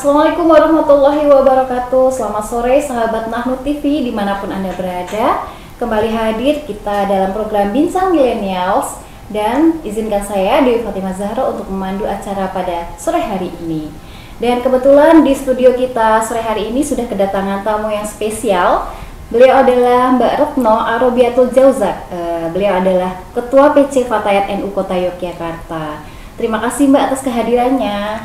Assalamualaikum warahmatullahi wabarakatuh. Selamat sore sahabat Nahnu TV dimanapun Anda berada. Kembali hadir kita dalam program Bincang Millennials. Dan izinkan saya Dewi Fatimah Zahra untuk memandu acara pada sore hari ini. Dan kebetulan di studio kita sore hari ini sudah kedatangan tamu yang spesial. Beliau adalah Mbak Retno Arobiatul Jauzak. Beliau adalah Ketua PC Fatayat NU Kota Yogyakarta. Terima kasih Mbak atas kehadirannya.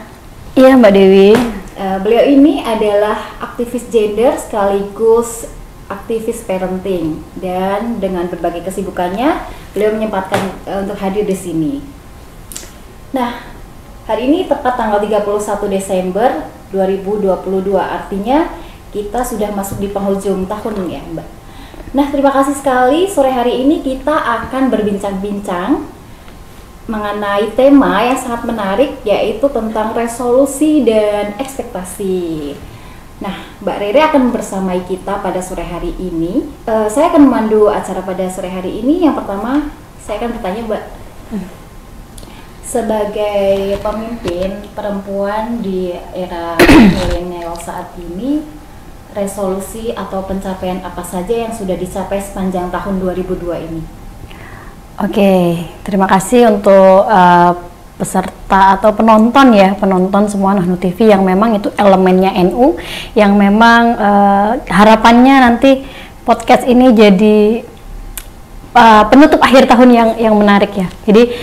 Iya Mbak Dewi. Beliau ini adalah aktivis gender sekaligus aktivis parenting, dan dengan berbagai kesibukannya beliau menyempatkan untuk hadir di sini. Nah, hari ini tepat tanggal 31 Desember 2022, artinya kita sudah masuk di penghujung tahun ya Mbak. Nah, terima kasih sekali. Sore hari ini kita akan berbincang-bincang mengenai tema yang sangat menarik, yaitu tentang resolusi dan ekspektasi. Nah, Mbak Rere akan bersamai kita pada sore hari ini. Saya akan memandu acara pada sore hari ini. Yang pertama, saya akan bertanya Mbak, sebagai pemimpin perempuan di era milenial saat ini, resolusi atau pencapaian apa saja yang sudah dicapai sepanjang tahun 2002 ini? Oke, terima kasih untuk peserta atau penonton ya, penonton semua Nahnu TV yang memang itu elemennya NU, yang memang harapannya nanti podcast ini jadi penutup akhir tahun yang menarik ya. Jadi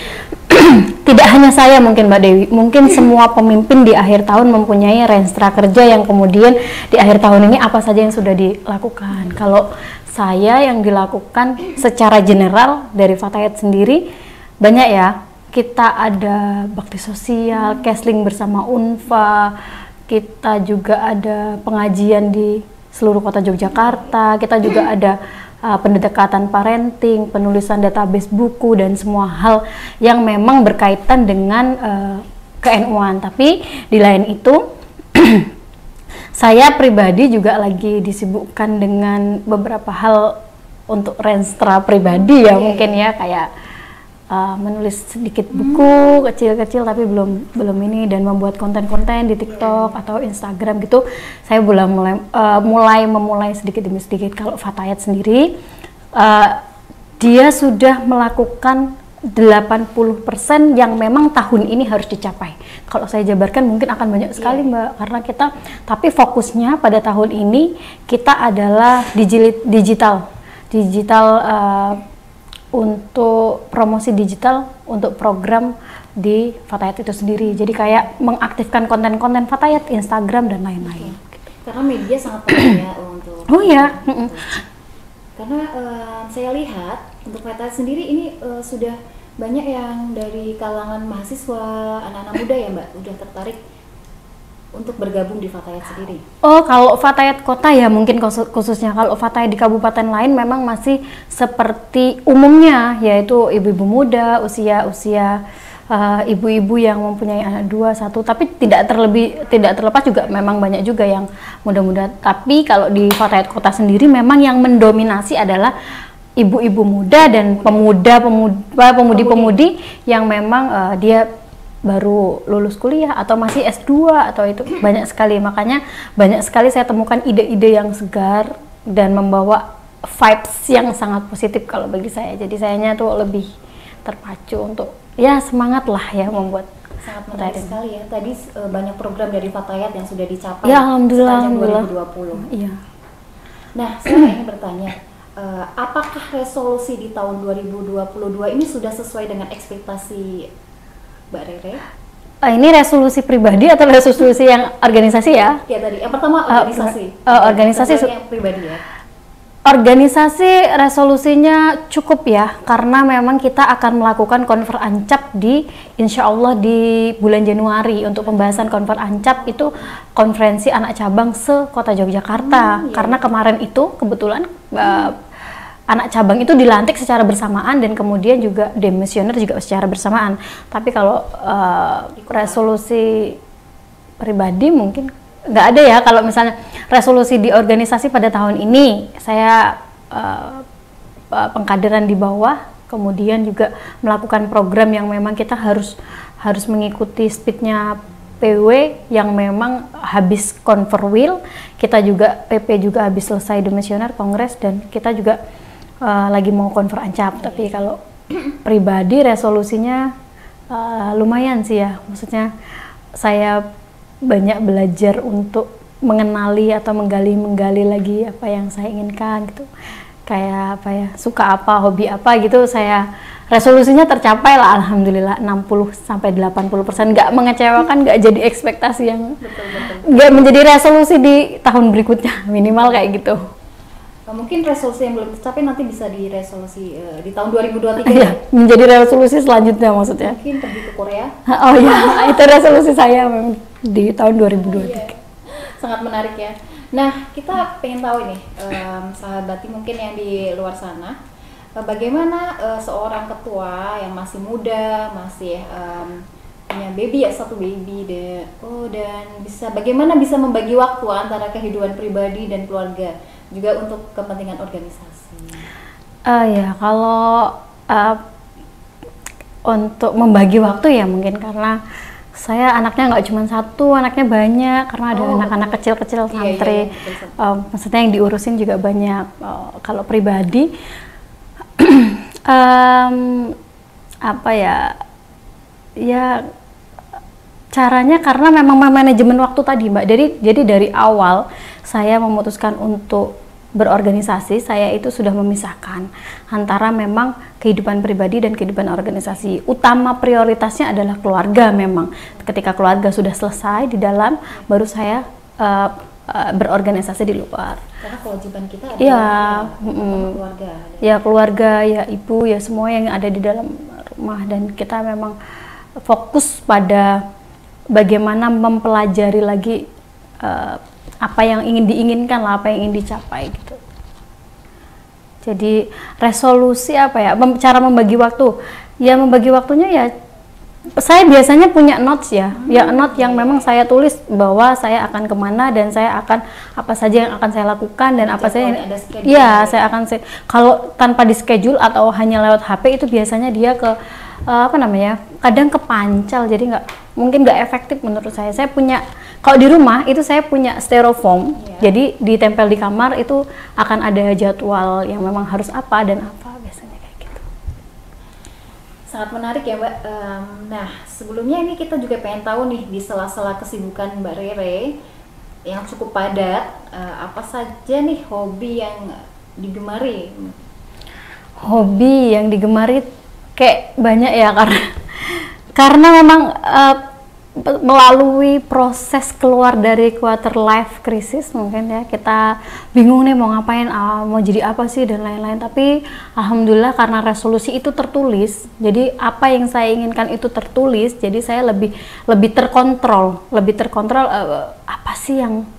tidak hanya saya mungkin Mbak Dewi, mungkin semua pemimpin di akhir tahun mempunyai renstra kerja yang kemudian di akhir tahun ini apa saja yang sudah dilakukan. Kalau saya yang dilakukan secara general dari Fatayat sendiri banyak ya. Kita ada bakti sosial, Kesling bersama Unfa, kita juga ada pengajian di seluruh kota Yogyakarta, kita juga ada pendekatan parenting, penulisan database buku, dan semua hal yang memang berkaitan dengan ke-NU-an. Tapi di lain itu saya pribadi juga lagi disibukkan dengan beberapa hal untuk renstra pribadi ya, mungkin ya, kayak menulis sedikit buku kecil-kecil tapi belum ini, dan membuat konten-konten di TikTok atau Instagram gitu. Saya mulai sedikit demi sedikit. Kalau Fatayat sendiri dia sudah melakukan 80% yang memang tahun ini harus dicapai. Kalau saya jabarkan mungkin akan banyak sekali Mbak, karena kita, tapi fokusnya pada tahun ini kita adalah digital untuk promosi digital untuk program di Fatayat itu sendiri. Jadi kayak mengaktifkan konten-konten Fatayat, Instagram dan lain-lain. Karena media sangat penting ya untuk. Oh ya. Karena saya lihat untuk Fatayat sendiri ini sudah banyak yang dari kalangan mahasiswa, anak-anak muda ya Mbak, udah tertarik untuk bergabung di Fatayat sendiri. Oh, kalau Fatayat kota ya mungkin khususnya. Kalau Fatayat di kabupaten lain memang masih seperti umumnya, yaitu ibu-ibu muda, usia ibu-ibu yang mempunyai anak 2, 1, tapi tidak terlepas juga memang banyak juga yang muda-muda. Tapi kalau di Fatayat kota sendiri memang yang mendominasi adalah ibu-ibu muda dan pemudi-pemudi yang memang dia baru lulus kuliah atau masih S2 atau itu banyak sekali. Makanya banyak sekali saya temukan ide-ide yang segar dan membawa vibes yang sangat positif kalau bagi saya. Jadi sayanya tuh lebih terpacu untuk ya semangat lah ya membuat. Sangat menarik sekali ya. Tadi banyak program dari Fatayat yang sudah dicapai ya, alhamdulillah, sepanjang 2020. Iya. Nah, saya ingin bertanya, apakah resolusi di tahun 2022 ini sudah sesuai dengan ekspektasi Mbak Rere? Ini resolusi pribadi atau resolusi yang organisasi ya? Ya tadi, yang pertama organisasi. Organisasi yang pribadi ya. Organisasi resolusinya cukup ya, karena memang kita akan melakukan konfer ancap insya Allah di bulan Januari untuk pembahasan konfer ancap itu konferensi anak cabang se-Kota Yogyakarta. Karena kemarin itu kebetulan anak cabang itu dilantik secara bersamaan dan kemudian juga demisioner juga secara bersamaan. Tapi kalau resolusi pribadi mungkin nggak ada ya. Kalau misalnya resolusi di organisasi pada tahun ini saya pengkaderan di bawah, kemudian juga melakukan program yang memang kita harus mengikuti speednya PW yang memang habis confer will, kita juga PP juga habis selesai demisioner kongres, dan kita juga lagi mau confer ancap. Tapi kalau pribadi resolusinya lumayan sih ya, maksudnya saya banyak belajar untuk mengenali atau menggali lagi apa yang saya inginkan gitu, kayak apa ya, suka apa, hobi apa gitu. Saya resolusinya tercapai lah, alhamdulillah 60-80%, nggak mengecewakan, nggak jadi ekspektasi yang nggak menjadi resolusi di tahun berikutnya, minimal kayak gitu. Mungkin resolusi yang belum tercapai nanti bisa di resolusi di tahun 2023 ya, menjadi resolusi selanjutnya maksudnya. Mungkin pergi ke Korea. Oh ya, itu resolusi saya memang di tahun 2023. Sangat menarik ya. Nah, kita pengen tahu nih, sahabati mungkin yang di luar sana, bagaimana seorang ketua yang masih muda, masih punya baby ya, satu baby dan bagaimana bisa membagi waktu antara kehidupan pribadi dan keluarga, juga untuk kepentingan organisasi. Ya, kalau untuk membagi waktu ya mungkin karena saya anaknya nggak cuma satu, anaknya banyak, karena ada anak-anak kecil-kecil santri. Maksudnya yang diurusin juga banyak. Kalau pribadi apa ya caranya, karena memang manajemen waktu tadi Mbak. Jadi dari awal saya memutuskan untuk berorganisasi, saya itu sudah memisahkan antara memang kehidupan pribadi dan kehidupan organisasi. Utama prioritasnya adalah keluarga memang. Ketika keluarga sudah selesai di dalam, baru saya berorganisasi di luar. Karena kewajiban kita adalah keluarga. Ya keluarga, ya ibu, ya semua yang ada di dalam rumah, dan kita memang fokus pada bagaimana mempelajari lagi apa yang ingin diinginkan lah, apa yang ingin dicapai gitu. Jadi resolusi apa ya, cara membagi waktu. Ya membagi waktunya ya, saya biasanya punya notes ya, note yang memang saya tulis bahwa saya akan kemana dan saya akan apa saja yang akan saya lakukan dan apa saja. Ya saya akan kalau tanpa di schedule atau hanya lewat HP itu biasanya dia ke kadang kepancal, jadi mungkin nggak efektif menurut saya. Saya punya, kalau di rumah itu saya punya styrofoam, jadi ditempel di kamar itu akan ada jadwal yang memang harus apa dan apa, biasanya kayak gitu. Sangat menarik ya Mbak. Nah sebelumnya ini kita juga pengen tahu nih, di sela-sela kesibukan Mbak Rere yang cukup padat, apa saja nih hobi yang digemari? Hobi yang digemari kayak banyak ya, karena memang melalui proses keluar dari quarter life crisis mungkin ya, kita bingung nih mau ngapain, mau jadi apa sih dan lain-lain. Tapi alhamdulillah karena resolusi itu tertulis, jadi apa yang saya inginkan itu tertulis, jadi saya lebih terkontrol apa sih yang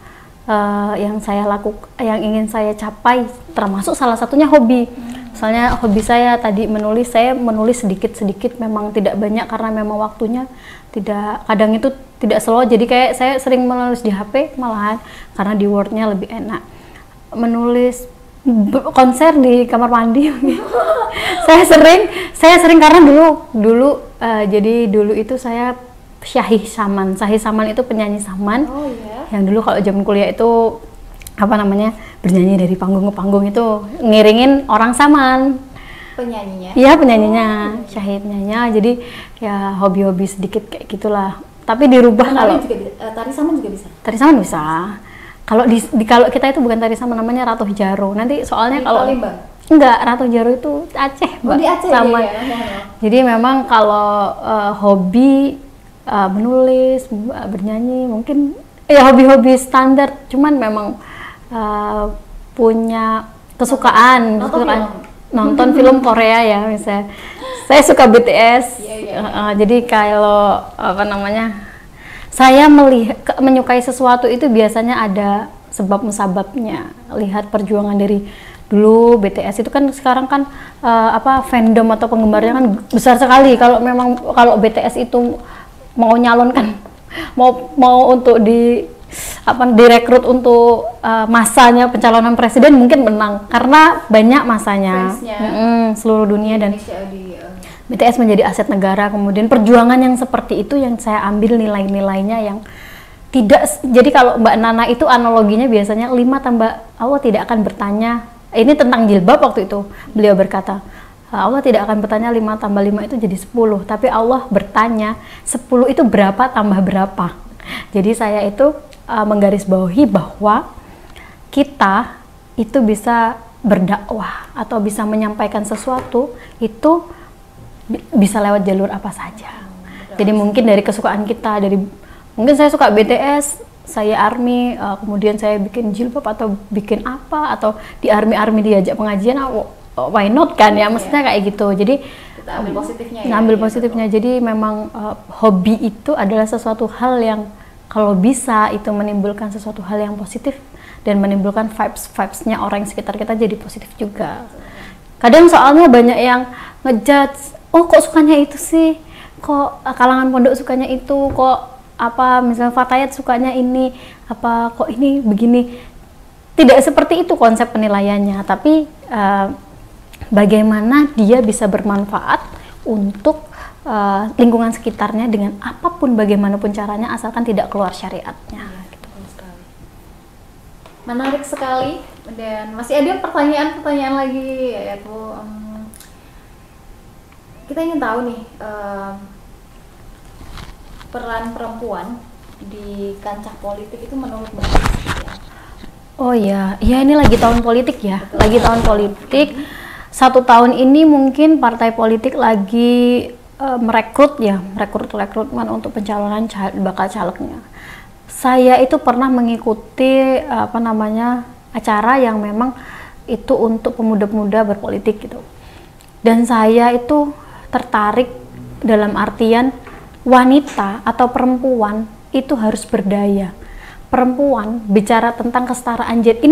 saya lakukan, yang ingin saya capai, termasuk salah satunya hobi. Misalnya hobi saya tadi menulis, saya menulis sedikit-sedikit, memang tidak banyak karena memang waktunya kadang itu tidak slow, jadi kayak saya sering menulis di HP malahan karena di Word-nya lebih enak. Menulis konser di kamar mandi. saya sering karena dulu jadi dulu itu saya Syahih Saman itu penyanyi Saman. Yang dulu kalau zaman kuliah itu bernyanyi dari panggung ke panggung, itu ngiringin orang Saman. Penyanyinya? Iya penyanyinya, Syahid penyanyinya. Jadi ya hobi-hobi sedikit kayak gitulah. Tapi dirubah kalau tari Saman juga bisa. Tari Saman bisa. Kalau kalau kita itu bukan tari Saman, namanya Ratu Jaro. Nanti soalnya kalau enggak, Ratu Jaro itu Aceh, Mbak. Di Aceh Saman. Ya. Jadi memang kalau hobi menulis, bernyanyi mungkin ya hobi-hobi standar, cuman memang punya kesukaan nonton film Korea ya, misalnya saya suka BTS. Jadi kalau saya menyukai sesuatu itu biasanya ada sebab-musababnya. Lihat perjuangan dari dulu BTS itu kan, sekarang kan fandom atau penggemarnya kan besar sekali. Kalau BTS itu mau nyalonkan, mau untuk direkrut untuk masanya pencalonan presiden, mungkin menang karena banyak masanya seluruh dunia. Dan BTS menjadi aset negara, kemudian perjuangan yang seperti itu yang saya ambil nilai-nilainya yang tidak. Jadi kalau Mbak Nana itu analoginya biasanya 5 tambah Allah tidak akan bertanya, ini tentang jilbab waktu itu beliau berkata, Allah tidak akan bertanya 5 tambah 5 itu jadi 10, tapi Allah bertanya 10 itu berapa tambah berapa. Jadi saya itu menggarisbawahi bahwa kita itu bisa berdakwah atau bisa menyampaikan sesuatu itu bisa lewat jalur apa saja. Jadi mungkin dari kesukaan kita, dari mungkin saya suka BTS, saya ARMY, kemudian saya bikin jilbab atau bikin apa, atau di ARMY diajak pengajian, why not kan ya, maksudnya kayak gitu. Jadi kita ambil positifnya ya. Ambil positifnya. Jadi memang hobi itu adalah sesuatu hal yang kalau bisa itu menimbulkan sesuatu hal yang positif dan menimbulkan vibes-nya orang yang sekitar kita jadi positif juga. Kadang soalnya banyak yang ngejudge, oh kok sukanya itu sih, kok kalangan pondok sukanya itu, kok apa misalnya Fatayat sukanya ini, apa kok ini begini. Tidak seperti itu konsep penilaiannya, tapi bagaimana dia bisa bermanfaat untuk lingkungan sekitarnya dengan apapun bagaimanapun caranya, asalkan tidak keluar syariatnya. Gitu. Menarik sekali, dan masih ada pertanyaan lagi, yaitu kita ingin tahu nih peran perempuan di kancah politik itu menurut Mbak seperti apa? Oh ya, ini lagi tahun politik ya. Betul. Lagi tahun politik. 1 tahun ini mungkin partai politik lagi rekrutmen untuk pencalonan bakal calegnya. Saya itu pernah mengikuti acara yang memang itu untuk pemuda-pemuda berpolitik gitu. Dan saya itu tertarik dalam artian wanita atau perempuan itu harus berdaya. Perempuan bicara tentang kesetaraan gender,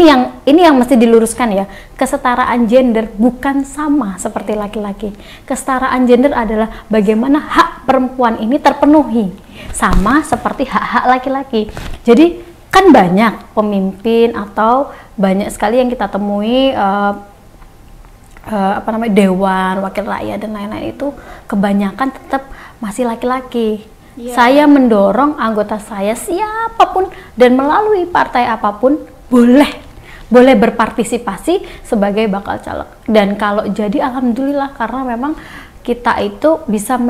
ini yang mesti diluruskan ya. Kesetaraan gender bukan sama seperti laki-laki. Kesetaraan gender adalah bagaimana hak perempuan ini terpenuhi sama seperti hak-hak laki-laki. Jadi kan banyak pemimpin atau banyak sekali yang kita temui dewan, wakil rakyat dan lain-lain itu kebanyakan tetap masih laki-laki. Saya mendorong anggota saya siapapun dan melalui partai apapun boleh berpartisipasi sebagai bakal caleg. Dan kalau jadi alhamdulillah, karena memang kita itu bisa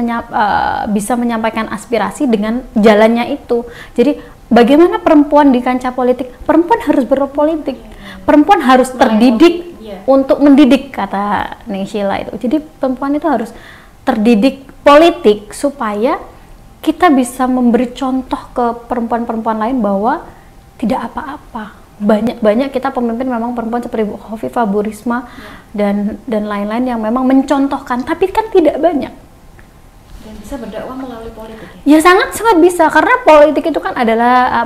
menyampaikan aspirasi dengan jalannya itu. Jadi bagaimana perempuan di kancah politik? Perempuan harus berpolitik. Perempuan harus terdidik untuk mendidik, kata Neng Sheila itu. Jadi perempuan itu harus terdidik politik supaya kita bisa memberi contoh ke perempuan-perempuan lain bahwa tidak apa-apa. Banyak kita pemimpin memang perempuan seperti Bu Khofifah, Bu Risma dan lain-lain yang memang mencontohkan, tapi kan tidak banyak. Dan bisa berdakwah melalui politik Ya ya? sangat bisa, karena politik itu kan adalah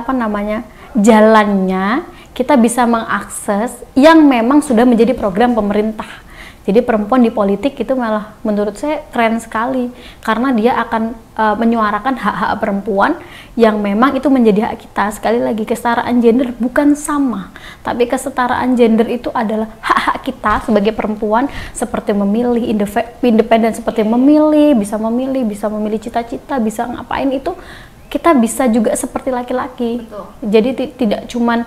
jalannya kita bisa mengakses yang memang sudah menjadi program pemerintah. Jadi perempuan di politik itu malah menurut saya keren sekali, karena dia akan menyuarakan hak-hak perempuan yang memang itu menjadi hak kita. Sekali lagi, kesetaraan gender bukan sama, tapi kesetaraan gender itu adalah hak-hak kita sebagai perempuan, seperti memilih, independen, seperti bisa memilih cita-cita, bisa ngapain itu kita bisa juga seperti laki-laki. Jadi tidak cuman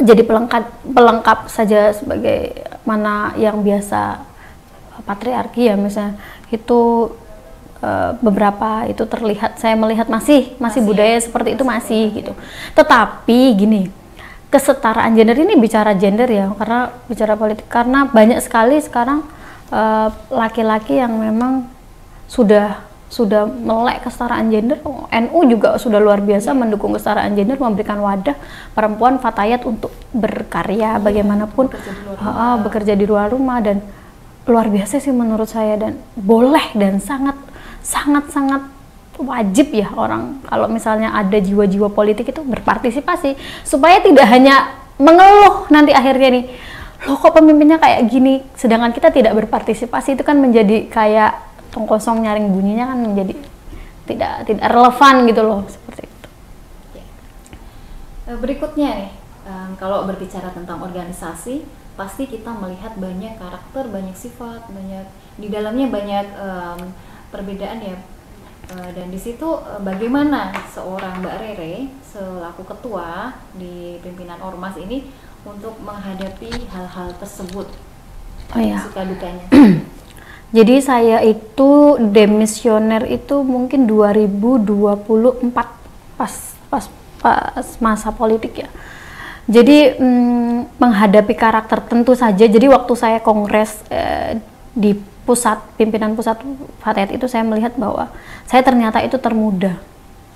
jadi pelengkap saja sebagai mana yang biasa patriarki ya, misalnya itu beberapa itu terlihat, saya melihat masih budaya seperti itu masih gitu. Tetapi gini, kesetaraan gender ini bicara gender ya, karena bicara politik, karena banyak sekali sekarang laki-laki yang memang sudah melek kesetaraan gender. NU juga sudah luar biasa mendukung kesetaraan gender, memberikan wadah perempuan Fatayat untuk berkarya bagaimanapun, bekerja di luar rumah, dan luar biasa sih menurut saya, dan boleh dan sangat wajib ya orang kalau misalnya ada jiwa-jiwa politik itu berpartisipasi, supaya tidak hanya mengeluh nanti akhirnya nih, loh kok pemimpinnya kayak gini, sedangkan kita tidak berpartisipasi. Itu kan menjadi kayak tong kosong nyaring bunyinya, kan menjadi tidak relevan gitu loh, seperti itu. Berikutnya nih, kalau berbicara tentang organisasi, pasti kita melihat banyak karakter, banyak sifat, banyak di dalamnya banyak perbedaan ya. Dan di situ bagaimana seorang Mbak Rere selaku ketua di pimpinan Ormas ini untuk menghadapi hal-hal tersebut, suka dukanya. Jadi saya itu demisioner itu mungkin 2024 pas masa politik ya. Jadi menghadapi karakter tentu saja. Jadi waktu saya kongres di pimpinan pusat Fatayat itu, saya melihat bahwa saya ternyata itu termuda.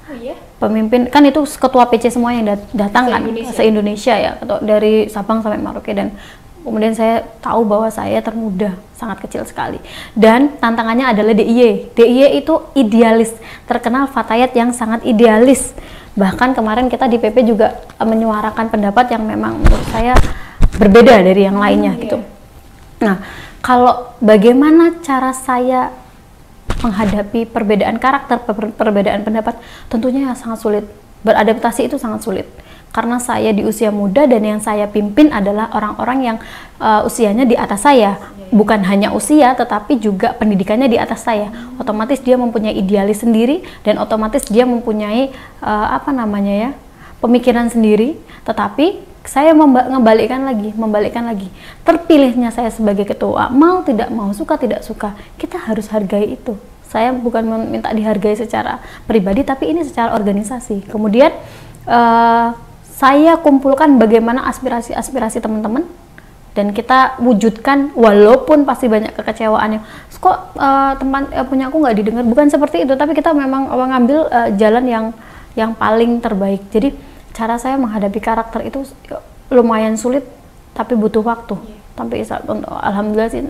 Oh iya? Pemimpin kan itu ketua PC semua yang datang kan se-Indonesia ya, dari Sabang sampai Merauke, dan kemudian saya tahu bahwa saya termuda, sangat kecil sekali. Dan tantangannya adalah DIY. DIY itu idealis, terkenal Fatayat yang sangat idealis. Bahkan kemarin kita di PP juga menyuarakan pendapat yang memang menurut saya berbeda dari yang lainnya gitu. Nah, kalau bagaimana cara saya menghadapi perbedaan karakter, perbedaan pendapat, tentunya sangat sulit. Beradaptasi itu sangat sulit. Karena saya di usia muda dan yang saya pimpin adalah orang-orang yang usianya di atas saya. Bukan hanya usia, tetapi juga pendidikannya di atas saya. Otomatis dia mempunyai idealis sendiri dan otomatis dia mempunyai pemikiran sendiri. Tetapi saya membalikkan lagi. Terpilihnya saya sebagai ketua, mau tidak mau, suka tidak suka, kita harus hargai itu. Saya bukan minta dihargai secara pribadi, tapi ini secara organisasi. Kemudian saya kumpulkan bagaimana aspirasi teman-teman dan kita wujudkan, walaupun pasti banyak kekecewaan yang kok teman punya aku nggak didengar, bukan seperti itu, tapi kita memang mengambil jalan yang paling terbaik. Jadi cara saya menghadapi karakter itu lumayan sulit, tapi butuh waktu. Tapi alhamdulillah sih,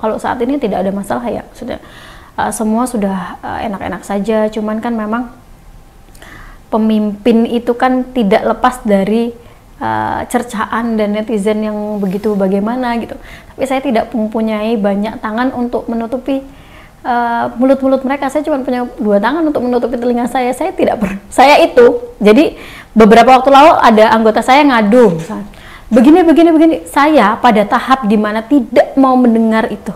kalau saat ini tidak ada masalah ya, sudah semua sudah enak-enak saja. Cuman kan memang pemimpin itu kan tidak lepas dari cercaan dan netizen yang begitu bagaimana gitu. Tapi saya tidak mempunyai banyak tangan untuk menutupi mulut-mulut mereka. Saya cuma punya 2 tangan untuk menutupi telinga saya. Saya tidak pernah. Saya itu. Jadi beberapa waktu lalu ada anggota saya ngadu, begini. Saya pada tahap dimana tidak mau mendengar itu.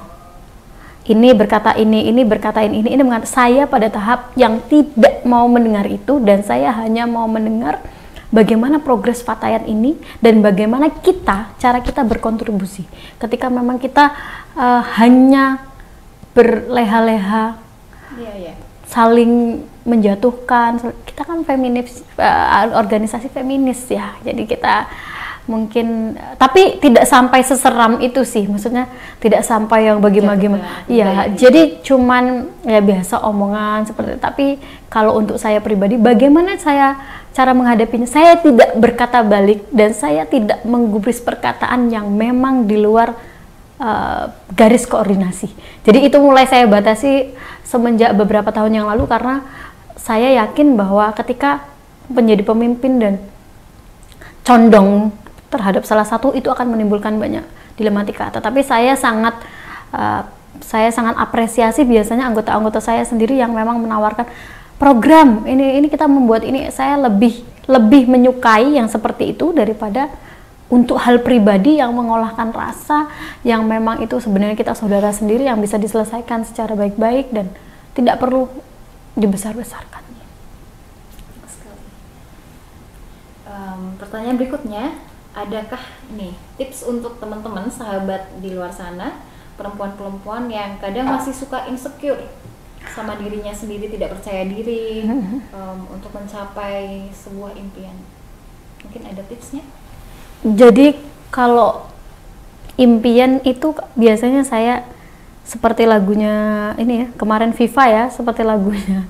Ini berkata ini berkata ini berkata. Saya pada tahap yang tidak mau mendengar itu, dan saya hanya mau mendengar bagaimana progres Fatayat ini dan bagaimana cara kita berkontribusi. Ketika memang kita hanya berleha-leha, saling menjatuhkan. Kita kan feminis, organisasi feminis ya, jadi kita mungkin, tapi tidak sampai seseram itu sih, maksudnya tidak sampai yang bagaimana ya, jadi cuman ya biasa omongan seperti itu. Tapi kalau untuk saya pribadi, bagaimana saya cara menghadapinya, saya tidak berkata balik dan saya tidak menggubris perkataan yang memang di luar garis koordinasi. Jadi itu mulai saya batasi semenjak beberapa tahun yang lalu, karena saya yakin bahwa ketika menjadi pemimpin dan condong terhadap salah satu, itu akan menimbulkan banyak dilematika. Tetapi saya sangat apresiasi biasanya anggota-anggota saya sendiri yang memang menawarkan program ini kita membuat ini. Saya lebih menyukai yang seperti itu daripada untuk hal pribadi yang mengolahkan rasa, yang memang itu sebenarnya kita saudara sendiri yang bisa diselesaikan secara baik-baik dan tidak perlu dibesar-besarkan. Pertanyaan berikutnya, adakah nih tips untuk teman-teman sahabat di luar sana, perempuan-perempuan yang kadang masih suka insecure sama dirinya sendiri, tidak percaya diri untuk mencapai sebuah impian? Mungkin ada tipsnya? Jadi kalau impian itu biasanya saya seperti lagunya ini ya, kemarin FIFA ya, seperti lagunya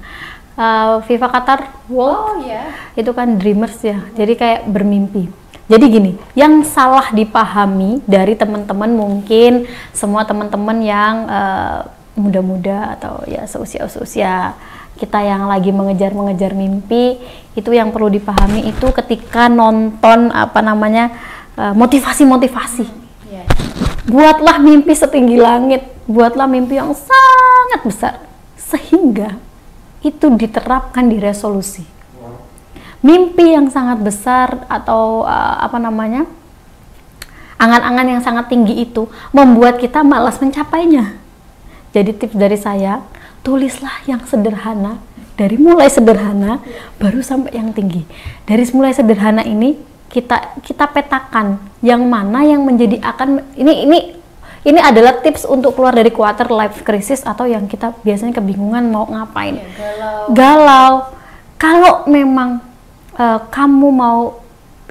FIFA Qatar World. Itu kan dreamers ya, jadi kayak bermimpi. Jadi gini, yang salah dipahami dari teman-teman, mungkin semua teman-teman yang muda-muda atau ya seusia kita yang lagi mengejar mimpi, itu yang perlu dipahami itu ketika nonton motivasi. Buatlah mimpi setinggi langit, buatlah mimpi yang sangat besar sehingga itu diterapkan di resolusi. Mimpi yang sangat besar atau angan-angan yang sangat tinggi itu membuat kita malas mencapainya. Jadi tips dari saya, tulislah yang sederhana, dari mulai sederhana baru sampai yang tinggi. Dari mulai sederhana ini kita petakan yang mana yang menjadi ini adalah tips untuk keluar dari quarter life crisis atau yang kita biasanya kebingungan mau ngapain. Galau. Kalau memang kamu mau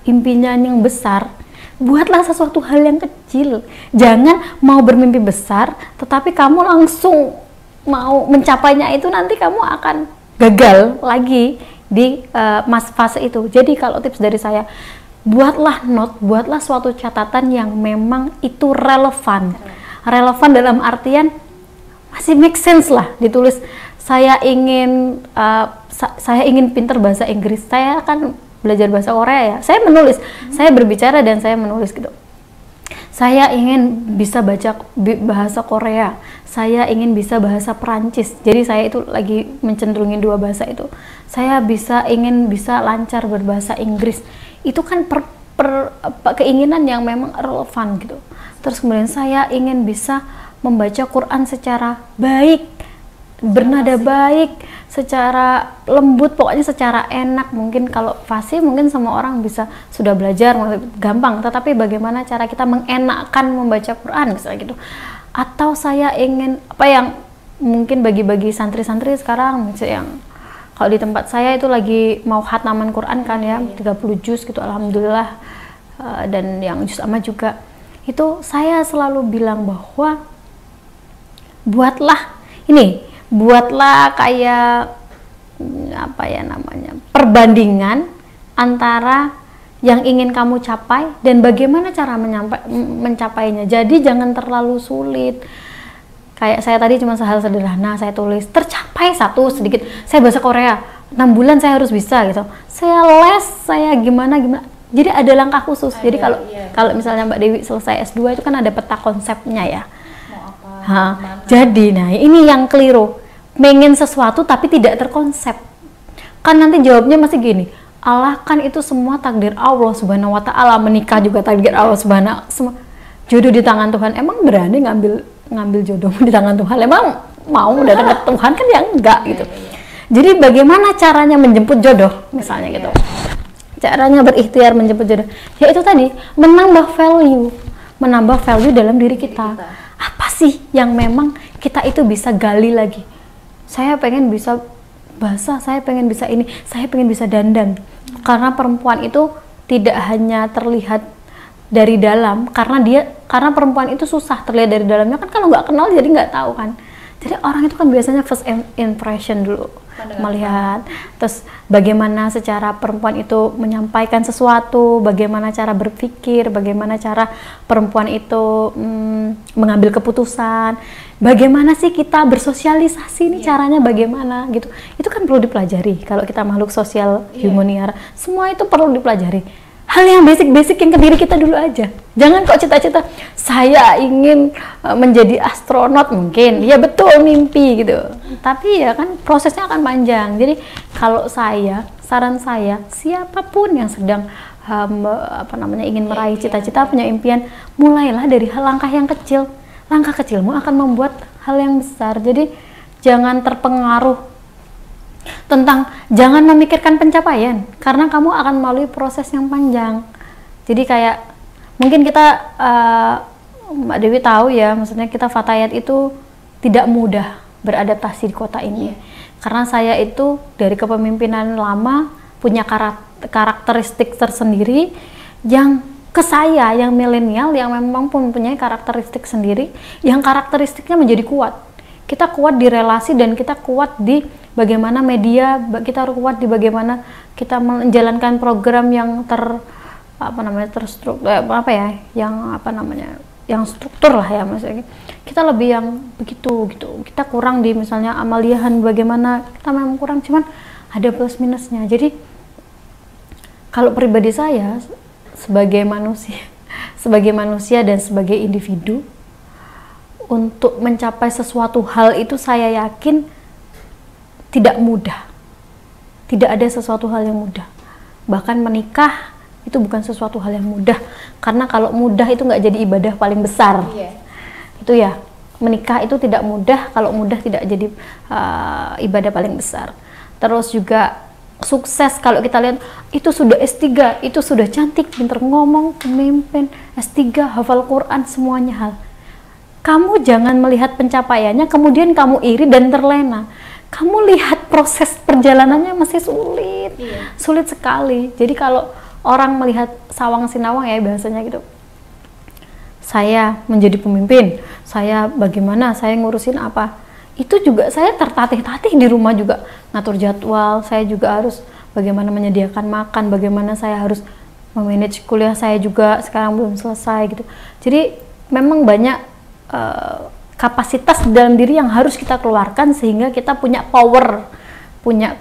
impian yang besar, buatlah sesuatu hal yang kecil. Jangan mau bermimpi besar tetapi kamu langsung mau mencapainya, itu nanti kamu akan gagal lagi di fase itu. Jadi kalau tips dari saya, buatlah note, buatlah suatu catatan yang memang itu relevan. Relevan dalam artian masih make sense lah, ditulis. Saya ingin pintar bahasa Inggris, saya akan belajar bahasa Korea ya. Saya menulis, saya berbicara dan saya menulis gitu. Saya ingin bisa baca bahasa Korea, saya ingin bisa bahasa Perancis. Jadi saya itu lagi mencenderungin dua bahasa itu. Saya ingin bisa lancar berbahasa Inggris. Itu kan keinginan yang memang relevan gitu. Terus kemudian saya ingin bisa membaca Quran secara baik, bernada baik, secara lembut, pokoknya secara enak. Mungkin kalau fasih mungkin semua orang bisa sudah belajar gampang, tetapi bagaimana cara kita mengenakkan membaca Quran misalnya gitu. Atau saya ingin apa yang mungkin bagi-bagi santri-santri sekarang misalnya yang kalau di tempat saya itu lagi mau khataman Quran kan ya, 30 juz gitu alhamdulillah, dan yang juz amma juga. Itu saya selalu bilang bahwa buatlah kayak apa ya namanya, perbandingan antara yang ingin kamu capai dan bagaimana cara mencapainya. Jadi jangan terlalu sulit. Kayak saya tadi cuma hal sederhana, saya tulis tercapai satu sedikit. Saya bahasa Korea 6 bulan saya harus bisa gitu. Saya les, saya gimana. Jadi ada langkah khusus. Jadi kalau misalnya Mbak Dewi selesai S2 itu kan ada peta konsepnya ya. Jadi ini yang keliru, pengen sesuatu tapi tidak terkonsep. Kan nanti jawabnya masih gini, Allah kan itu semua takdir Allah subhanahu wa ta'ala, menikah juga takdir Allah subhanahu, semua jodoh di tangan Tuhan. Emang berani ngambil jodoh di tangan Tuhan? Emang mau datang ke Tuhan? Kan ya enggak gitu. Jadi bagaimana caranya menjemput jodoh misalnya gitu, caranya berikhtiar menjemput jodoh, ya itu tadi, menambah value dalam diri kita. Apa sih yang memang kita itu bisa gali lagi? Saya pengen bisa bahasa, saya pengen bisa ini, saya pengen bisa dandan. Karena perempuan itu tidak hanya terlihat dari dalam, karena perempuan itu susah terlihat dari dalamnya kan, kalau nggak kenal jadi nggak tahu kan. Jadi orang itu kan biasanya first impression dulu melihat, terus bagaimana secara perempuan itu menyampaikan sesuatu, bagaimana cara berpikir, bagaimana cara perempuan itu mengambil keputusan, bagaimana sih kita bersosialisasi ini caranya bagaimana gitu. Itu kan perlu dipelajari kalau kita makhluk sosial humaniora, semua itu perlu dipelajari. Hal yang basic yang ke diri kita dulu aja. Jangan kok cita-cita saya ingin menjadi astronot, mungkin ya betul mimpi gitu, tapi ya kan prosesnya akan panjang. Jadi kalau saran saya siapapun yang sedang ingin meraih cita-cita, punya impian, mulailah dari langkah yang kecil. Langkah kecilmu akan membuat hal yang besar. Jadi jangan terpengaruh tentang, jangan memikirkan pencapaian karena kamu akan melalui proses yang panjang. Jadi kayak mungkin kita Mbak Dewi tahu ya, maksudnya kita Fatayat itu tidak mudah beradaptasi di kota ini. Karena saya itu dari kepemimpinan lama punya karakteristik tersendiri yang saya yang milenial yang memang mempunyai karakteristik sendiri, yang karakteristiknya menjadi kuat. Kita kuat di relasi dan kita kuat di bagaimana media, kita harus kuat di bagaimana kita menjalankan program yang terstruktur, yang struktur lah ya, maksudnya kita lebih yang begitu gitu. Kita kurang di misalnya amaliahan, bagaimana kita memang kurang, cuman ada plus minusnya. Jadi kalau pribadi saya sebagai manusia dan sebagai individu, untuk mencapai sesuatu hal itu saya yakin tidak mudah. Tidak ada sesuatu hal yang mudah. Bahkan menikah itu bukan sesuatu hal yang mudah. Karena kalau mudah itu nggak jadi ibadah paling besar. Itu ya. menikah itu tidak mudah, kalau mudah tidak jadi ibadah paling besar. Terus juga sukses, kalau kita lihat itu sudah S3, itu sudah cantik, pinter ngomong, pemimpin, S3, hafal Quran, semuanya hal. Kamu jangan melihat pencapaiannya kemudian kamu iri dan terlena. Kamu lihat proses perjalanannya masih sulit, sulit sekali. Jadi kalau orang melihat sawang sinawang ya bahasanya gitu, saya menjadi pemimpin, saya bagaimana, saya ngurusin apa, itu juga saya tertatih-tatih di rumah juga, ngatur jadwal, saya juga harus bagaimana menyediakan makan, bagaimana saya harus memanage kuliah saya juga sekarang belum selesai gitu. Jadi memang banyak kapasitas di dalam diri yang harus kita keluarkan sehingga kita punya power, punya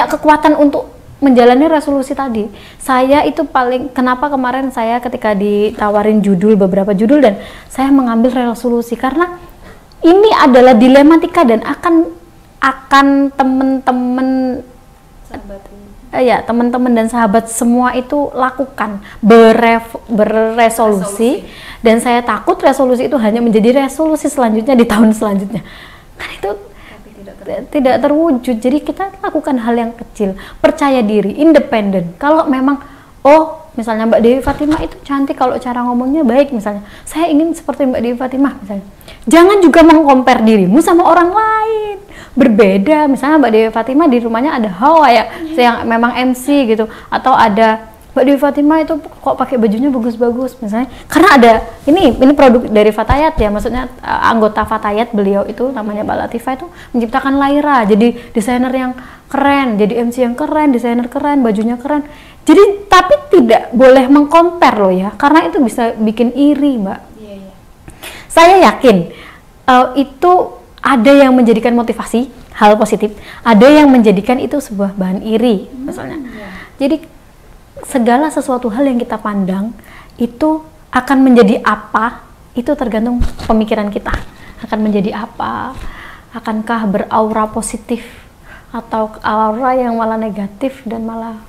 kekuatan untuk menjalani resolusi tadi. Saya itu paling, kenapa kemarin saya ketika ditawarin beberapa judul dan saya mengambil resolusi, karena ini adalah dilematika dan akan teman-teman teman-teman dan sahabat semua itu lakukan berresolusi. Dan saya takut resolusi itu hanya menjadi resolusi selanjutnya di tahun selanjutnya, kan itu tidak terwujud. Jadi kita lakukan hal yang kecil, percaya diri, independen. Kalau memang misalnya Mbak Dewi Fatimah itu cantik, kalau cara ngomongnya baik, misalnya saya ingin seperti Mbak Dewi Fatimah misalnya, jangan juga mengcompare dirimu sama orang lain, berbeda. Misalnya Mbak Dewi Fatimah di rumahnya ada Hawa yang memang MC gitu, atau ada Mbak Dewi Fatimah itu kok pakai bajunya bagus-bagus misalnya, karena ada ini produk dari Fatayat ya, maksudnya anggota Fatayat, beliau itu namanya Mbak Latifah, itu menciptakan Laira jadi desainer yang keren, jadi MC yang keren, desainer keren, bajunya keren. Jadi tapi tidak boleh mengcompare loh ya, karena itu bisa bikin iri, Mbak. Saya yakin itu ada yang menjadikan motivasi hal positif, ada yang menjadikan itu sebuah bahan iri misalnya. Jadi segala sesuatu hal yang kita pandang itu akan menjadi apa, itu tergantung pemikiran kita. Akan menjadi apa, akankah beraura positif atau aura yang malah negatif dan malah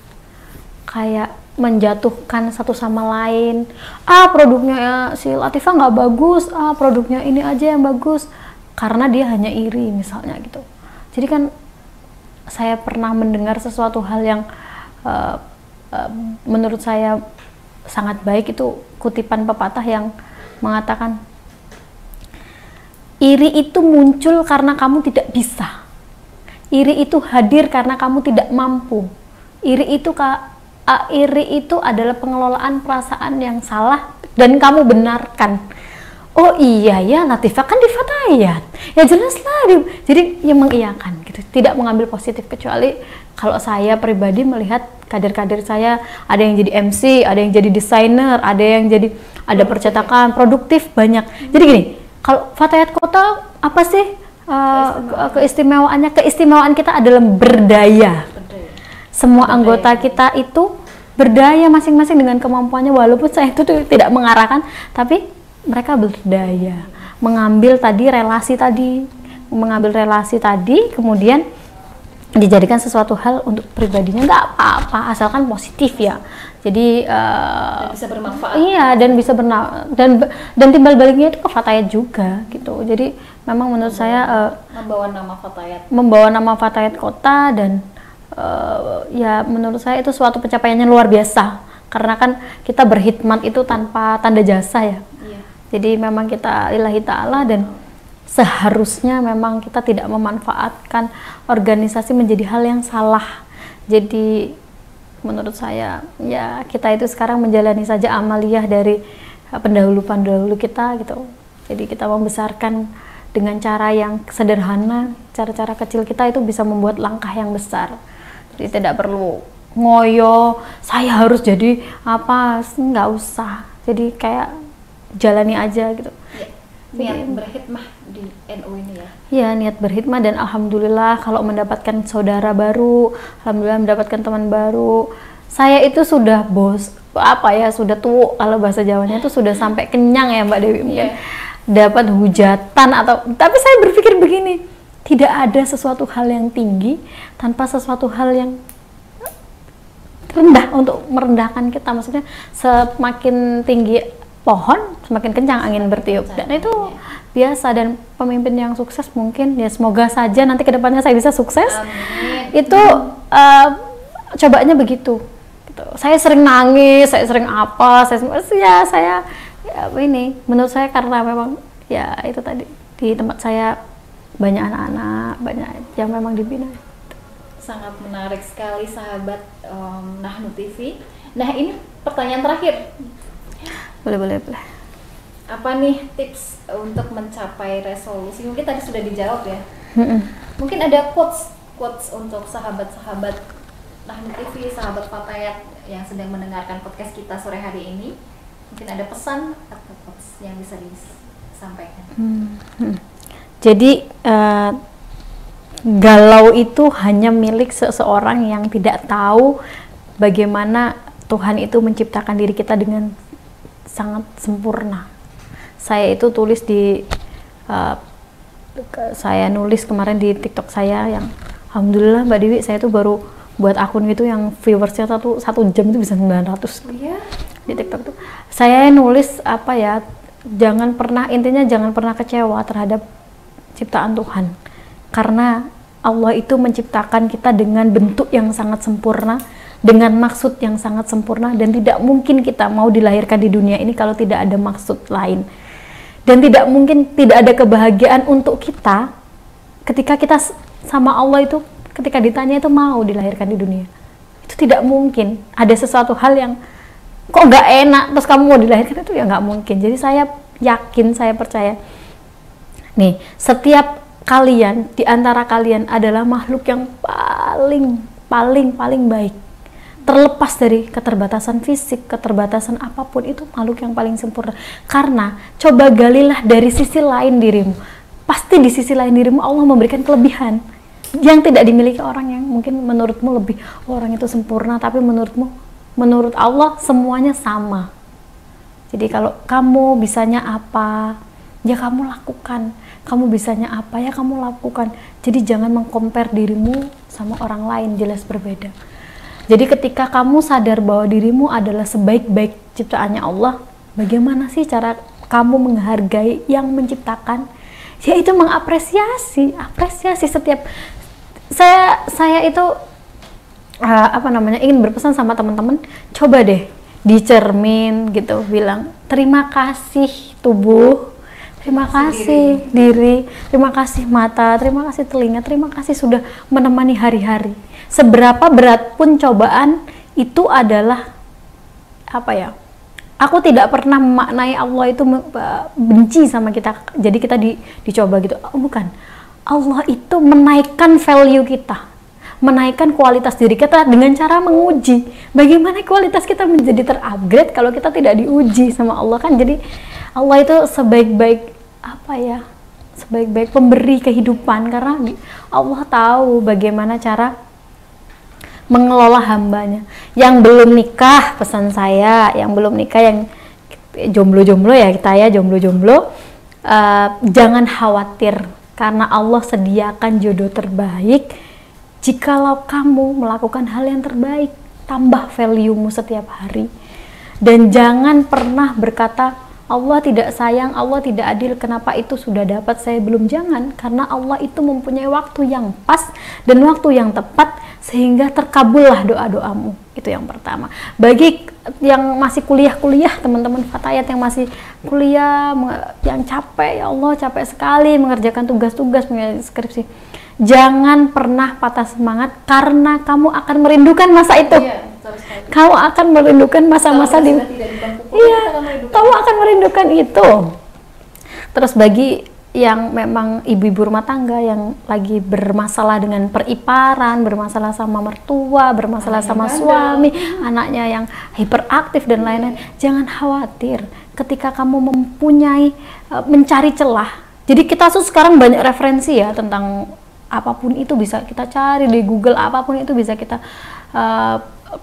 kayak menjatuhkan satu sama lain. Produknya si Latifah nggak bagus, produknya ini aja yang bagus, karena dia hanya iri misalnya gitu. Jadi kan saya pernah mendengar sesuatu hal yang menurut saya sangat baik, itu kutipan pepatah yang mengatakan, iri itu muncul karena kamu tidak bisa, iri itu hadir karena kamu tidak mampu, iri itu adalah pengelolaan perasaan yang salah dan kamu benarkan. Oh iya ya, Latifah kan di Fatayat, ya jelas lah. Jadi yang mengiyakan gitu, tidak mengambil positif. Kecuali kalau saya pribadi melihat kader-kader saya, ada yang jadi MC, ada yang jadi desainer, ada percetakan, produktif, banyak. Jadi gini, kalau Fatayat Kota apa sih keistimewaannya? Keistimewaan kita adalah berdaya. Semua anggota kita itu berdaya masing-masing dengan kemampuannya, walaupun saya itu tidak mengarahkan, tapi mereka berdaya mengambil relasi tadi, kemudian dijadikan sesuatu hal untuk pribadinya, nggak apa-apa asalkan positif ya. Jadi bisa bermanfaat. Iya, dan bisa dan timbal baliknya itu ke Fatayat juga gitu. Jadi memang menurut saya membawa nama Fatayat Kota, dan ya menurut saya itu suatu pencapaiannya luar biasa, karena kan kita berkhidmat itu tanpa tanda jasa ya. Jadi memang kita lillahi ta'ala, dan seharusnya memang kita tidak memanfaatkan organisasi menjadi hal yang salah. Jadi menurut saya ya kita itu sekarang menjalani saja amaliyah dari pendahulu kita gitu. Jadi kita membesarkan dengan cara yang sederhana, cara-cara kecil kita itu bisa membuat langkah yang besar. Jadi tidak perlu ngoyo, saya harus jadi apa, nggak usah. Jadi kayak jalani aja gitu. Niat berkhidmah di NU ini ya. Ya, niat berkhidmah, dan alhamdulillah kalau mendapatkan saudara baru, alhamdulillah mendapatkan teman baru. Saya itu sudah sudah tua, kalau bahasa Jawanya itu sudah sampai kenyang ya Mbak Dewi mungkin. Dapat hujatan tapi saya berpikir begini, tidak ada sesuatu hal yang tinggi tanpa sesuatu hal yang rendah untuk merendahkan kita. Maksudnya semakin tinggi pohon semakin kencang angin bertiup, dan itu biasa. Dan pemimpin yang sukses mungkin ya semoga saja nanti kedepannya saya bisa sukses. Amin. Itu cobanya begitu gitu. Saya sering nangis, saya sering apa, saya ini menurut saya karena memang ya itu tadi di tempat saya banyak anak-anak, banyak yang memang dibina. Sangat menarik sekali sahabat Nahnu TV. Nah, ini pertanyaan terakhir. Boleh. Apa nih tips untuk mencapai resolusi? Mungkin tadi sudah dijawab ya. Mungkin ada quotes untuk sahabat-sahabat Nahnu TV, sahabat Fatayat yang sedang mendengarkan podcast kita sore hari ini. Mungkin ada pesan atau quotes yang bisa disampaikan. Jadi galau itu hanya milik seseorang yang tidak tahu bagaimana Tuhan itu menciptakan diri kita dengan sangat sempurna. Saya itu tulis saya nulis kemarin di TikTok saya yang alhamdulillah Mbak Dewi, saya tuh baru buat akun gitu yang viewersnya satu jam itu bisa 900 di TikTok tuh. Saya nulis jangan pernah kecewa terhadap ciptaan Tuhan, karena Allah itu menciptakan kita dengan bentuk yang sangat sempurna, dengan maksud yang sangat sempurna, dan tidak mungkin kita mau dilahirkan di dunia ini kalau tidak ada maksud lain. Dan tidak mungkin tidak ada kebahagiaan untuk kita ketika kita sama Allah itu, ketika ditanya itu mau dilahirkan di dunia. Itu tidak mungkin. Ada sesuatu hal yang kok gak enak terus kamu mau dilahirkan, itu ya gak mungkin. Jadi saya yakin, saya percaya nih, setiap kalian, di antara kalian adalah makhluk yang paling baik. Terlepas dari keterbatasan fisik, keterbatasan apapun, itu makhluk yang paling sempurna. Karena coba galilah dari sisi lain dirimu. Pasti di sisi lain dirimu Allah memberikan kelebihan yang tidak dimiliki orang yang mungkin menurutmu lebih, orang itu sempurna, tapi menurut Allah semuanya sama. Jadi kalau kamu bisanya apa, ya kamu lakukan. Kamu bisanya apa, ya kamu lakukan. Jadi jangan meng-compare dirimu sama orang lain, jelas berbeda. Jadi ketika kamu sadar bahwa dirimu adalah sebaik-baik ciptaannya Allah, bagaimana sih cara kamu menghargai yang menciptakan? Yaitu mengapresiasi, setiap saya itu ingin berpesan sama teman-teman, coba deh dicermin gitu, bilang terima kasih tubuh, terima kasih diri, terima kasih mata, terima kasih telinga, terima kasih sudah menemani hari-hari. Seberapa berat pun cobaan itu adalah aku tidak pernah memaknai Allah itu benci sama kita, jadi kita dicoba gitu. Bukan. Allah itu menaikkan value kita, menaikkan kualitas diri kita dengan cara menguji. Bagaimana kualitas kita menjadi terupgrade kalau kita tidak diuji sama Allah kan? Jadi Allah itu sebaik-baik pemberi kehidupan, karena Allah tahu bagaimana cara mengelola hambanya. Yang belum nikah, pesan saya, yang belum nikah, yang jomblo-jomblo ya, kita ya jomblo-jomblo, jangan khawatir, karena Allah sediakan jodoh terbaik. Jikalau kamu melakukan hal yang terbaik, tambah value-mu setiap hari. Dan jangan pernah berkata Allah tidak sayang, Allah tidak adil, kenapa itu sudah dapat saya belum. Jangan, karena Allah itu mempunyai waktu yang pas dan waktu yang tepat, sehingga terkabullah doa-doamu. Itu yang pertama. Bagi yang masih kuliah, teman-teman Fatayat yang masih kuliah, yang capek, ya Allah capek sekali mengerjakan tugas-tugas, skripsi, jangan pernah patah semangat, karena kamu akan merindukan masa itu. Kamu akan merindukan masa-masa kamu akan merindukan itu. Terus bagi yang memang ibu-ibu rumah tangga yang lagi bermasalah dengan periparan, bermasalah sama mertua, bermasalah sama suami, anaknya yang hiperaktif dan lain-lain, jangan khawatir. Ketika kamu mencari celah, jadi kita tuh sekarang banyak referensi ya tentang apapun itu bisa kita cari di Google, apapun itu bisa kita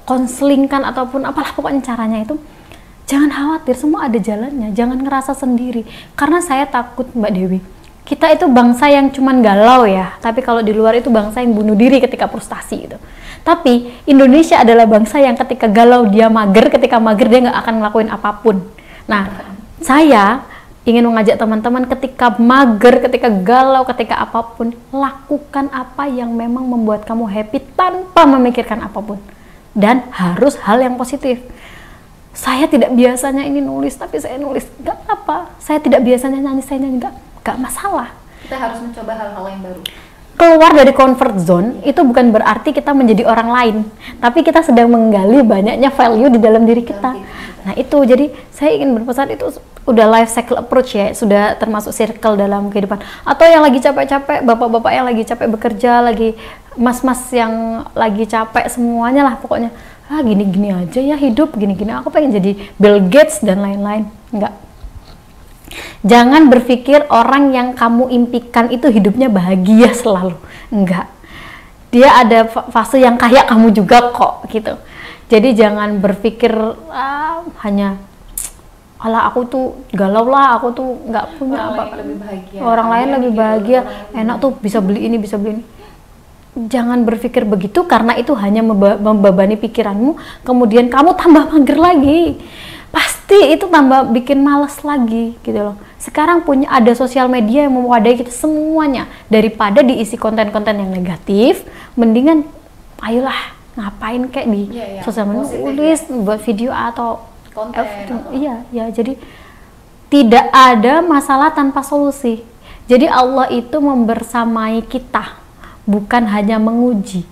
konselingkan ataupun apalah pokoknya caranya itu. Jangan khawatir, semua ada jalannya. Jangan ngerasa sendiri, karena saya takut Mbak Dewi, kita itu bangsa yang cuman galau ya, tapi kalau di luar itu bangsa yang bunuh diri ketika frustasi gitu. Tapi Indonesia adalah bangsa yang ketika galau dia mager, ketika mager dia nggak akan ngelakuin apapun. Nah, saya ingin mengajak teman-teman ketika mager, ketika galau, ketika apapun, lakukan apa yang memang membuat kamu happy tanpa memikirkan apapun. Dan harus hal yang positif. Saya tidak biasanya ini nulis, tapi saya nulis, gak apa. Saya tidak biasanya nyanyi, saya nyanyi, gak masalah. Kita harus mencoba hal-hal yang baru. Keluar dari comfort zone itu bukan berarti kita menjadi orang lain, tapi kita sedang menggali banyaknya value di dalam diri kita. Nah itu, jadi saya ingin berpesan itu udah life cycle approach ya, sudah termasuk circle dalam kehidupan. Atau yang lagi capek-capek, bapak-bapak yang lagi capek bekerja, lagi mas-mas yang lagi capek, semuanya lah pokoknya. Gini-gini aja ya hidup, gini-gini aku pengen jadi Bill Gates dan lain-lain. Enggak. Jangan berpikir orang yang kamu impikan itu hidupnya bahagia selalu. Enggak. Dia ada fase yang kayak kamu juga kok gitu. Jadi jangan berpikir hanya alah aku tuh galau lah, aku tuh nggak punya apa. Orang lain lebih bahagia, enak tuh bisa beli ini, bisa beli ini. Jangan berpikir begitu karena itu hanya membebani pikiranmu, kemudian kamu tambah mager lagi. Pasti itu tambah bikin males lagi gitu loh. Sekarang ada sosial media yang mewadai kita semuanya. Daripada diisi konten-konten yang negatif, mendingan ayolah ngapain kayak di sosial media, tulis, buat video atau konten. Iya, jadi tidak ada masalah tanpa solusi. Jadi Allah itu membersamai kita, bukan hanya menguji.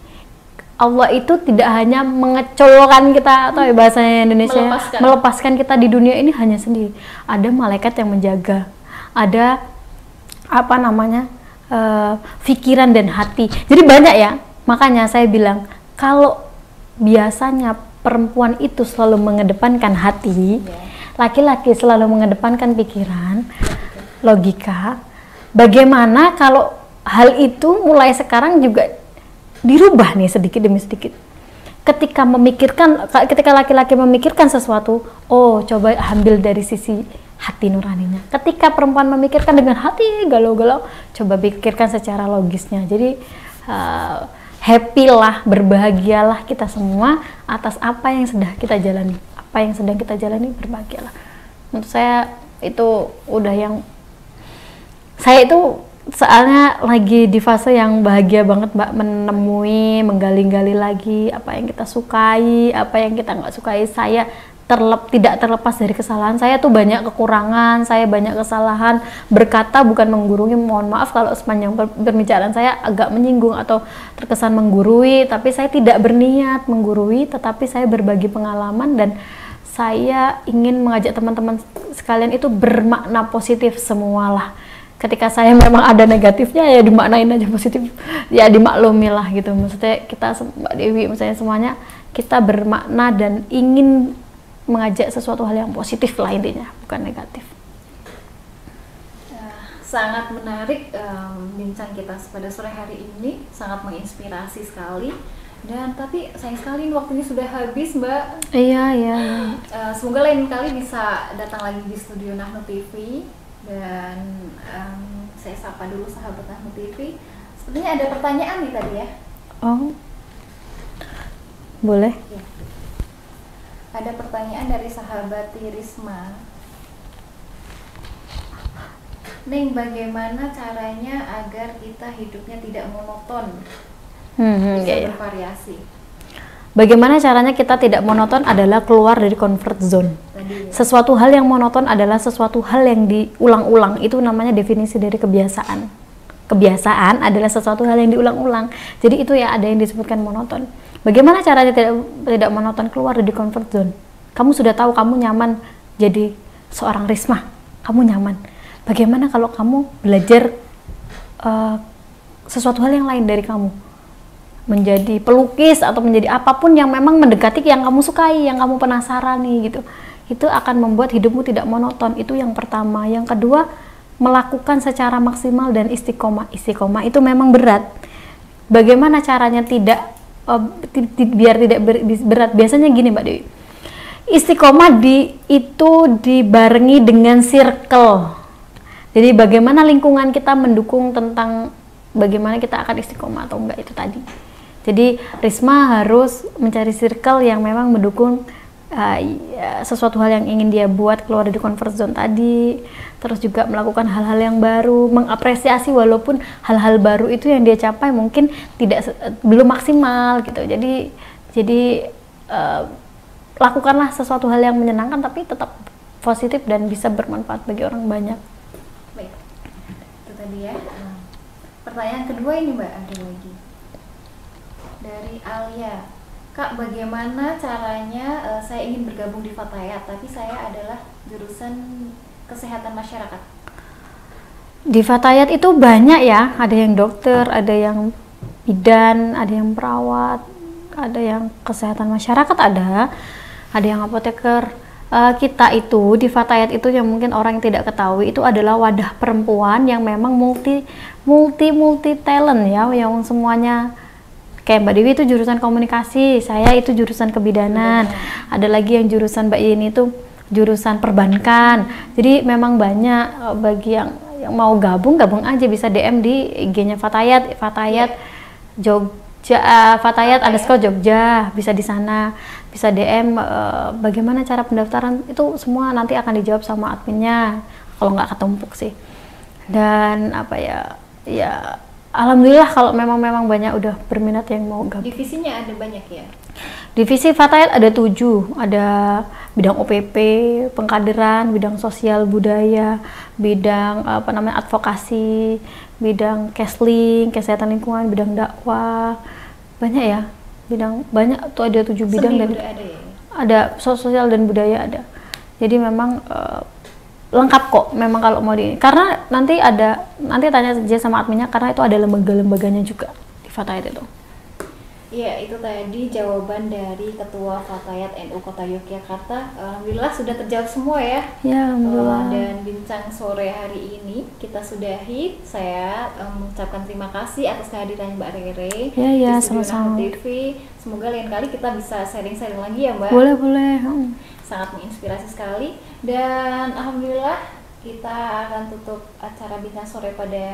Allah itu tidak hanya mengecolkan kita atau bahasanya Indonesia melepaskan kita di dunia ini hanya sendiri. Ada malaikat yang menjaga, ada pikiran dan hati. Jadi banyak ya. Makanya saya bilang kalau biasanya perempuan itu selalu mengedepankan hati, laki-laki selalu mengedepankan pikiran, logika. Bagaimana kalau hal itu mulai sekarang juga dirubah nih sedikit demi sedikit. Ketika laki-laki memikirkan sesuatu, coba ambil dari sisi hati nuraninya. Ketika perempuan memikirkan dengan hati galau-galau, coba pikirkan secara logisnya. Jadi happy lah, berbahagialah kita semua atas apa yang sedang kita jalani. Apa yang sedang kita jalani, berbahagialah. Menurut saya itu udah yang saya itu soalnya lagi di fase yang bahagia banget Mbak, menemui, menggali-gali lagi apa yang kita sukai, apa yang kita nggak sukai. Saya tidak terlepas dari kesalahan. Saya tuh banyak kekurangan, saya banyak kesalahan. Berkata bukan menggurui, mohon maaf kalau sepanjang pembicaraan saya agak menyinggung atau terkesan menggurui, tapi saya tidak berniat menggurui, tetapi saya berbagi pengalaman dan saya ingin mengajak teman-teman sekalian itu bermakna positif semualah. Ketika saya memang ada negatifnya ya dimaknain aja positif, ya dimaklumi lah gitu. Maksudnya kita, Mbak Dewi, misalnya semuanya kita bermakna dan ingin mengajak sesuatu hal yang positif lah intinya, bukan negatif. Sangat menarik bincang kita pada sore hari ini, sangat menginspirasi sekali. Dan tapi sayang sekali waktunya sudah habis Mbak. Iya. Semoga lain kali bisa datang lagi di studio Nahnu TV. Dan saya sapa dulu sahabat Nahnu TV. Sepertinya ada pertanyaan nih tadi ya. Oh, boleh ya. Ada pertanyaan dari sahabat Risma. Neng, bagaimana caranya agar kita hidupnya tidak monoton, bisa bervariasi? Bagaimana caranya kita tidak monoton adalah keluar dari comfort zone. Sesuatu hal yang monoton adalah sesuatu hal yang diulang-ulang. Itu namanya definisi dari kebiasaan. Kebiasaan adalah sesuatu hal yang diulang-ulang. Jadi itu ya ada yang disebutkan monoton. Bagaimana caranya tidak monoton, keluar dari comfort zone? Kamu sudah tahu kamu nyaman jadi seorang Risma. Kamu nyaman. Bagaimana kalau kamu belajar sesuatu hal yang lain dari kamu? Menjadi pelukis atau menjadi apapun yang memang mendekati yang kamu sukai, yang kamu penasarani gitu. Itu akan membuat hidupmu tidak monoton. Itu yang pertama. Yang kedua, melakukan secara maksimal dan istiqomah. Istiqomah itu memang berat. Bagaimana caranya biar tidak berat? Biasanya gini Mbak Dewi. Istiqomah itu dibarengi dengan circle. Jadi bagaimana lingkungan kita mendukung tentang bagaimana kita akan istiqomah atau enggak, itu tadi. Jadi Risma harus mencari circle yang memang mendukung sesuatu hal yang ingin dia buat, keluar dari comfort zone tadi, terus juga melakukan hal-hal yang baru, mengapresiasi walaupun hal-hal baru itu yang dia capai mungkin belum maksimal gitu. Jadi lakukanlah sesuatu hal yang menyenangkan tapi tetap positif dan bisa bermanfaat bagi orang banyak. Baik, itu tadi ya. Pertanyaan kedua ini Mbak, ada lagi dari Alia. Kak, bagaimana caranya saya ingin bergabung di Fatayat, tapi saya adalah jurusan kesehatan masyarakat. Di Fatayat itu banyak ya, ada yang dokter, ada yang bidan, ada yang perawat, ada yang kesehatan masyarakat, ada yang apoteker. Kita itu di Fatayat itu yang mungkin orang yang tidak ketahui itu adalah wadah perempuan yang memang multi talent ya, yang semuanya. Kayak Mbak Dewi itu jurusan komunikasi, saya itu jurusan kebidanan, ada lagi yang jurusan Mbak Yeni itu jurusan perbankan. Jadi memang banyak bagi yang mau gabung aja, bisa DM di IG-nya Fatayat Jogja, Fatayat _ Jogja, bisa di sana, bisa DM bagaimana cara pendaftaran, itu semua nanti akan dijawab sama adminnya kalau nggak ketumpuk sih. Dan ya alhamdulillah kalau memang banyak udah berminat yang mau gabung. Divisinya ada banyak ya? Divisi Fatayat ada 7, ada bidang OPP, pengkaderan, bidang sosial budaya, bidang advokasi, bidang Kesling, kesehatan lingkungan, bidang dakwah, banyak ya, banyak tuh, ada 7 bidang. Seni dan ada ya? Ada sosial dan budaya ada. Jadi memang lengkap kok memang kalau mau karena nanti tanya aja sama adminnya, karena itu ada lembaga-lembaganya juga di Fatayat itu. Iya, itu tadi jawaban dari Ketua Fatayat NU Kota Yogyakarta. Alhamdulillah sudah terjawab semua ya. Ya, alhamdulillah. Dan bincang sore hari ini kita sudahi. Saya mengucapkan terima kasih atas kehadiran Mbak Rere Ya, di studio sama-sama. Nahu TV. Semoga lain kali kita bisa sharing-sharing lagi ya Mbak. Boleh. Sangat menginspirasi sekali. Dan alhamdulillah kita akan tutup acara bincang sore pada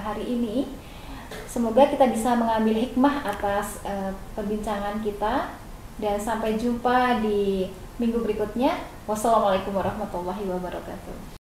hari ini. Semoga kita bisa mengambil hikmah atas perbincangan kita, dan sampai jumpa di minggu berikutnya. Wassalamualaikum warahmatullahi wabarakatuh.